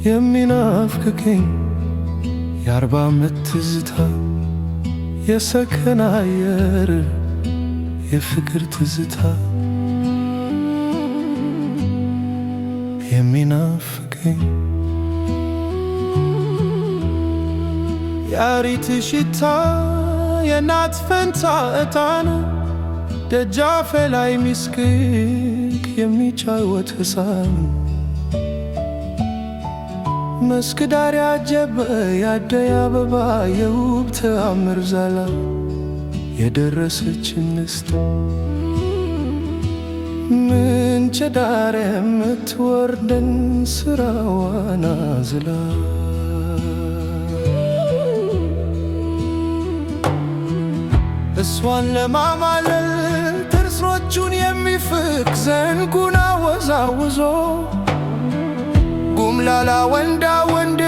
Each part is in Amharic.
የሚናፍቅኝ የአርባ ዓመት ትዝታ የሰከነ አየር የፍቅር ትዝታ የሚናፍቀኝ የአሪት ሽታ የእናት ፈንታ ዕጣን ደጃፌ ላይ ሚስክክ የሚጫወት ሕፃን መስክ ዳር ያጀበ ያደይ አበባ የውብ ተአምር ዛላ የደረሰች እንስት ምንጭ ዳር የምትወርደን ስራዋን አዝላ እሷን ለማማለል ጥርሶቹን የሚፍቅ ዘንጉን አወዛውዞ ጉምላላ ወንዳ ወንድ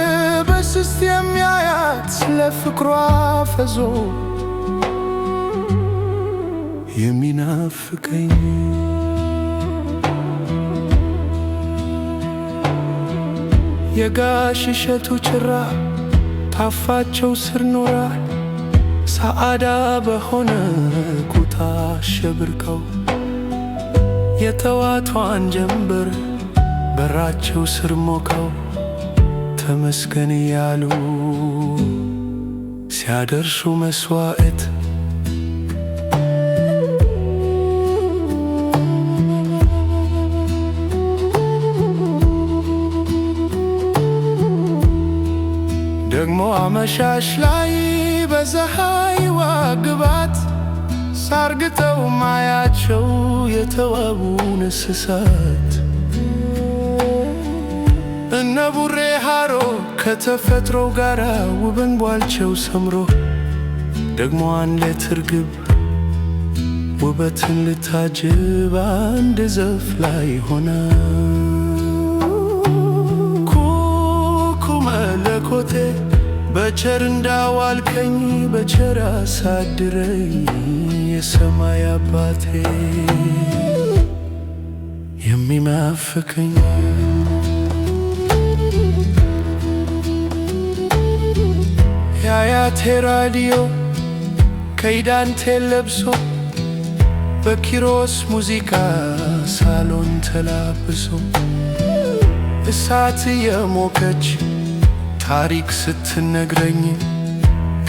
በስስት የሚያያት ለፍቅሯ ፈዞ የሚናፍቀኝ የጋሽ እሸቱ ጭራ ታፋቸው ስር ኖራ ሰዓዳ በሆነ ኩታ ሸብርቀው የተዋቷን ጀንበር በራቸው ስር ሞቀው ተመስገን እያሉ ሲያደርሱ መስዋዕት ደግሞ አመሻሽ ላይ በፀሐይ ዋግባት ሳርግተው ማያቸው የተዋቡ እንስሳት እነ ቡሬ ሃሮ ከተፈጥሮ ጋር ውብን ቧልቸው ሰምሮ ደግሞ አንሌት እርግብ ውበትን ልታጅብ አንድ ዘፍ ላይ ሆና ኩኩ መለኮቴ በቸር እንዳዋልከኝ በቸር አሳድረኝ የሰማይ አባቴ የሚናፍቀኝ የአያቴ ራዲዮ ከይዳንቴል ለብሶ በኪሮስ ሙዚቃ ሳሎን ተላብሶ እሳት የሞቀች ታሪክ ስትነግረኝ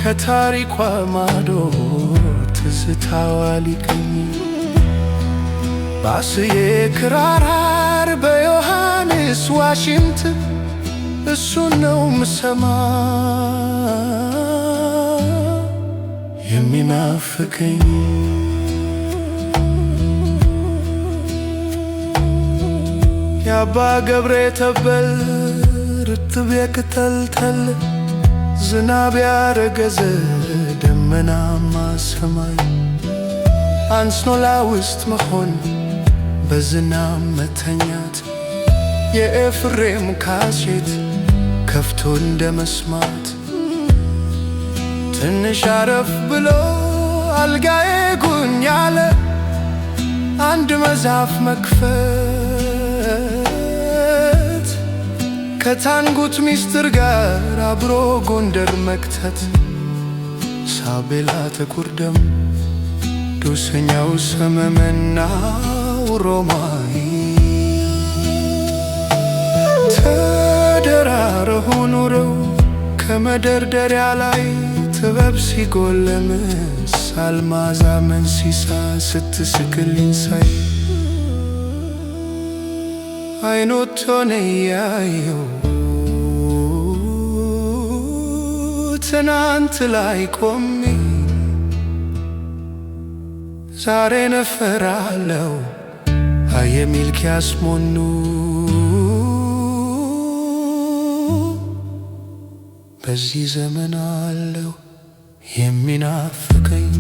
ከታሪኳ ማዶ ትዝታዋ ሊቀኝ ባስዬ ክራር በዮሐንስ ዋሽንት እሱን ነው ምሰማ የሚናፍቀኝ የአባ ገብሬ ተበል ርጥብ የቅጠልተል ዝናብ ያረገዘ ደመናማ ሰማይ አንሶላ ውስጥ መሆን በዝናብ መተኛት የኤፍሬም ካሴት ከፍቶ እንደ መስማት ትንሽ አረፍ ብሎ አልጋዬ ጉኝ ያለ አንድ መጽሐፍ መክፈት ከታንጉት ሚስጥር ጋር አብሮ ጎንደር መክተት ሳቤላ ተኩርደም ዶሰኛው ሰመመና ሮማይ ተደራረሆ ኑረው ከመደርደሪያ ላይ ጥበብ ሲጎለምስ አልማዛ መንሲሳ ስትስቅልኝ ሳይ አይኖቶን እያየው ትናንት ላይ ቆሜ ዛሬ ነፈራለው የሚልኪያስ ሞኑ በዚህ ዘመን አለው የሚናፍቀኝ